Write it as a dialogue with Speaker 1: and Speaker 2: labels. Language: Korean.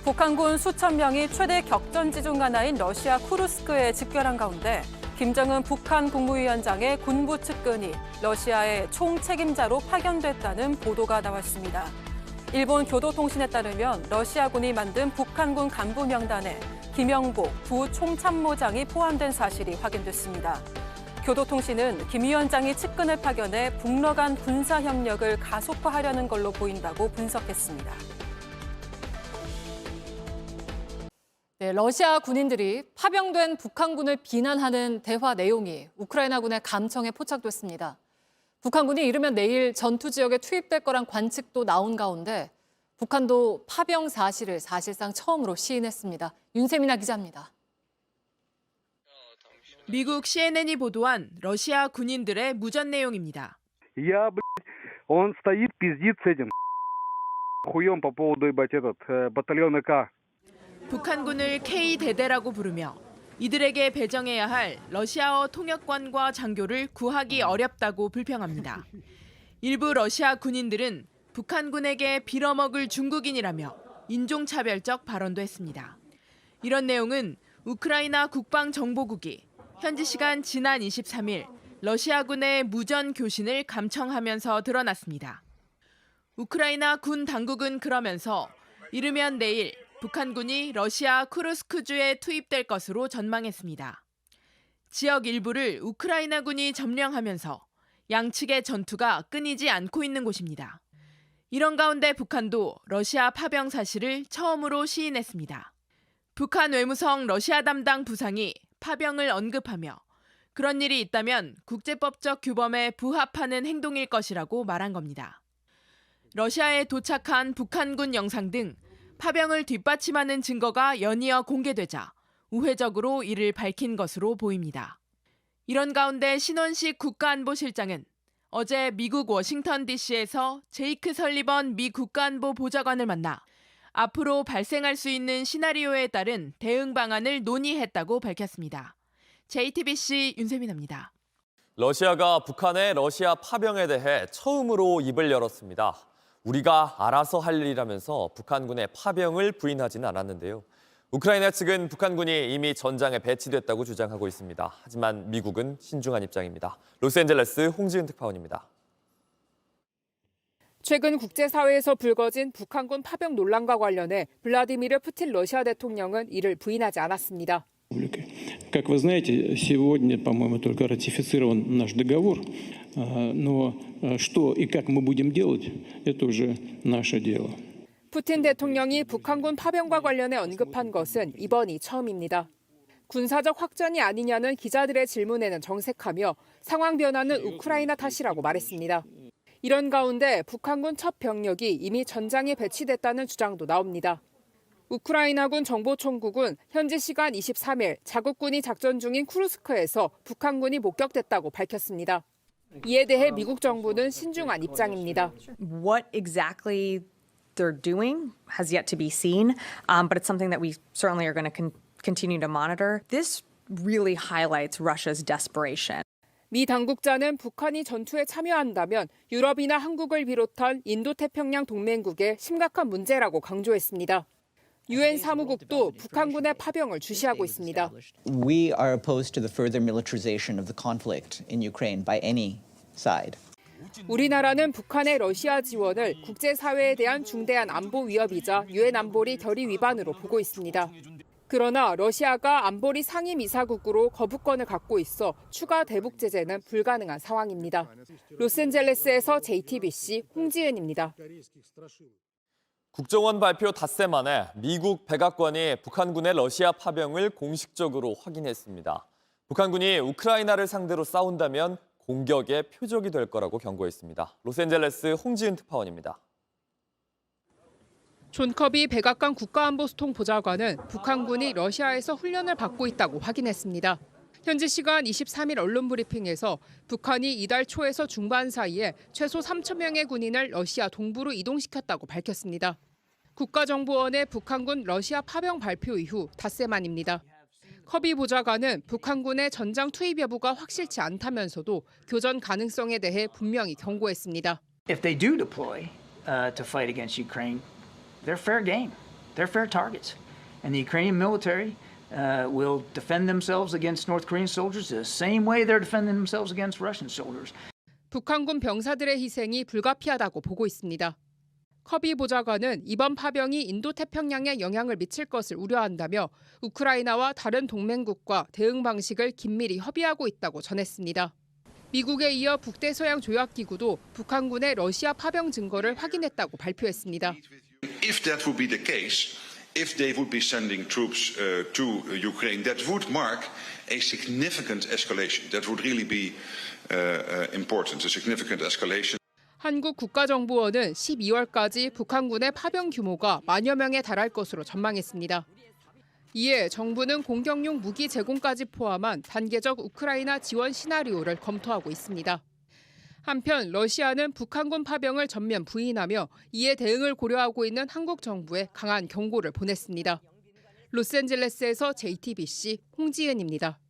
Speaker 1: 북한군 수천 명이 최대 격전지 중 하나인 러시아 쿠르스크에 집결한 가운데 김정은 북한 국무위원장의 군부 측근이 러시아의 총책임자로 파견됐다는 보도가 나왔습니다. 일본 교도통신에 따르면 러시아군이 만든 북한군 간부 명단에 김영복 부총참모장이 포함된 사실이 확인됐습니다. 교도통신은 김 위원장이 측근을 파견해 북러 간 군사 협력을 가속화하려는 걸로 보인다고 분석했습니다.
Speaker 2: 네, 러시아 군인들이 파병된 북한군을 비난하는 대화 내용이 우크라이나군의 감청에 포착됐습니다. 북한군이 이르면 내일 전투 지역에 투입될 거란 관측도 나온 가운데 북한도 파병 사실을 사실상 처음으로 시인했습니다. 윤세민아 기자입니다.
Speaker 3: 미국 CNN이 보도한 러시아 군인들의 무전 내용입니다.
Speaker 4: Он стоит, пиздит с этим хуем по поводу, батальона К.
Speaker 3: 북한군을 K대대라고 부르며 이들에게 배정해야 할 러시아어 통역관과 장교를 구하기 어렵다고 불평합니다. 일부 러시아 군인들은 북한군에게 빌어먹을 중국인이라며 인종차별적 발언도 했습니다. 이런 내용은 우크라이나 국방정보국이 현지 시간 지난 23일 러시아군의 무전 교신을 감청하면서 드러났습니다. 우크라이나 군 당국은 그러면서 이르면 내일 북한군이 러시아 쿠르스크주에 투입될 것으로 전망했습니다. 지역 일부를 우크라이나군이 점령하면서 양측의 전투가 끊이지 않고 있는 곳입니다. 이런 가운데 북한도 러시아 파병 사실을 처음으로 시인했습니다. 북한 외무성 러시아 담당 부상이 파병을 언급하며 그런 일이 있다면 국제법적 규범에 부합하는 행동일 것이라고 말한 겁니다. 러시아에 도착한 북한군 영상 등 파병을 뒷받침하는 증거가 연이어 공개되자 우회적으로 이를 밝힌 것으로 보입니다. 이런 가운데 신원식 국가안보실장은 어제 미국 워싱턴 DC에서 제이크 설리번 미 국가안보 보좌관을 만나 앞으로 발생할 수 있는 시나리오에 따른 대응 방안을 논의했다고 밝혔습니다. JTBC 윤세민입니다.
Speaker 5: 러시아가 북한의 러시아 파병에 대해 처음으로 입을 열었습니다. 우리가 알아서 할 일이라면서 북한군의 파병을 부인하지는 않았는데요. 우크라이나 측은 북한군이 이미 전장에 배치됐다고 주장하고 있습니다. 하지만 미국은 신중한 입장입니다. 로스앤젤레스 홍지은 특파원입니다.
Speaker 6: 최근 국제사회에서 불거진 북한군 파병 논란과 관련해 블라디미르 푸틴 러시아 대통령은 이를 부인하지 않았습니다.
Speaker 7: Как вы знаете, сегодня, по-моему, только ратифицирован наш договор, но что и как мы будем делать, это уже наше дело.
Speaker 6: 푸틴 대통령이 북한군 파병과 관련해 언급한 것은 이번이 처음입니다. 군사적 확전이 아니냐는 기자들의 질문에는 정색하며 상황 변화는 우크라이나 탓이라고 말했습니다. 이런 가운데 북한군 첫 병력이 이미 전장에 배치됐다는 주장도 나옵니다. 우크라이나군 정보총국은 현지 시간 23일 자국군이 작전 중인 쿠르스크에서 북한군이 목격됐다고 밝혔습니다. 이에 대해 미국 정부는 신중한 입장입니다.
Speaker 8: What exactly they're doing has yet to be seen, but it's something that we certainly are going to continue to monitor. This really highlights Russia's desperation.
Speaker 6: 미 당국자는 북한이 전투에 참여한다면 유럽이나 한국을 비롯한 인도태평양 동맹국의 심각한 문제라고 강조했습니다. 유엔 사무국도 북한군의 파병을 주시하고 있습니다.
Speaker 9: We are opposed to the further militarization of the conflict in Ukraine by any side.
Speaker 6: 우리나라는 북한의 러시아 지원을 국제사회에 대한 중대한 안보 위협이자 유엔 안보리 결의 위반으로 보고 있습니다. 그러나 러시아가 안보리 상임이사국으로 거부권을 갖고 있어 추가 대북 제재는 불가능한 상황입니다. 로스앤젤레스에서 JTBC 홍지은입니다.
Speaker 5: 국정원 발표 닷새 만에 미국 백악관이 북한군의 러시아 파병을 공식적으로 확인했습니다. 북한군이 우크라이나를 상대로 싸운다면 공격의 표적이 될 거라고 경고했습니다. 로스앤젤레스 홍지은 특파원입니다.
Speaker 6: 존 커비 백악관 국가안보수통 보좌관은 북한군이 러시아에서 훈련을 받고 있다고 확인했습니다. 현지 시간 23일 언론 브리핑에서 북한이 이달 초에서 중반 사이에 최소 3천 명의 군인을 러시아 동부로 이동시켰다고 밝혔습니다. 국가정보원의 북한군 러시아 파병 발표 이후 닷새 만입니다. 커비 보좌관은 북한군의 전장 투입 여부가 확실치 않다면서도 교전 가능성에 대해 분명히 경고했습니다.
Speaker 10: If they do deploy to fight against Ukraine, they're fair game. they're fair targets. And the Ukrainian military will defend themselves against North Korean soldiers the same way they're defending themselves against Russian soldiers.
Speaker 6: 북한군 병사들의 희생이 불가피하다고 보고 있습니다. 커비 보좌관은 이번 파병이 인도태평양에 영향을 미칠 것을 우려한다며 우크라이나와 다른 동맹국과 대응 방식을 긴밀히 협의하고 있다고 전했습니다. 미국에 이어 북대서양 조약기구도 북한군의 러시아 파병 증거를 확인했다고 발표했습니다.
Speaker 11: If that would be the case, if they would be sending troops to Ukraine, that would mark a significant escalation. That would really be important, a significant escalation.
Speaker 6: 한국 국가정보원은 12월까지 북한군의 파병 규모가 10,000여 명에 달할 것으로 전망했습니다. 이에 정부는 공격용 무기 제공까지 포함한 단계적 우크라이나 지원 시나리오를 검토하고 있습니다. 한편 러시아는 북한군 파병을 전면 부인하며 이에 대응을 고려하고 있는 한국 정부에 강한 경고를 보냈습니다. 로스앤젤레스에서 JTBC 홍지은입니다.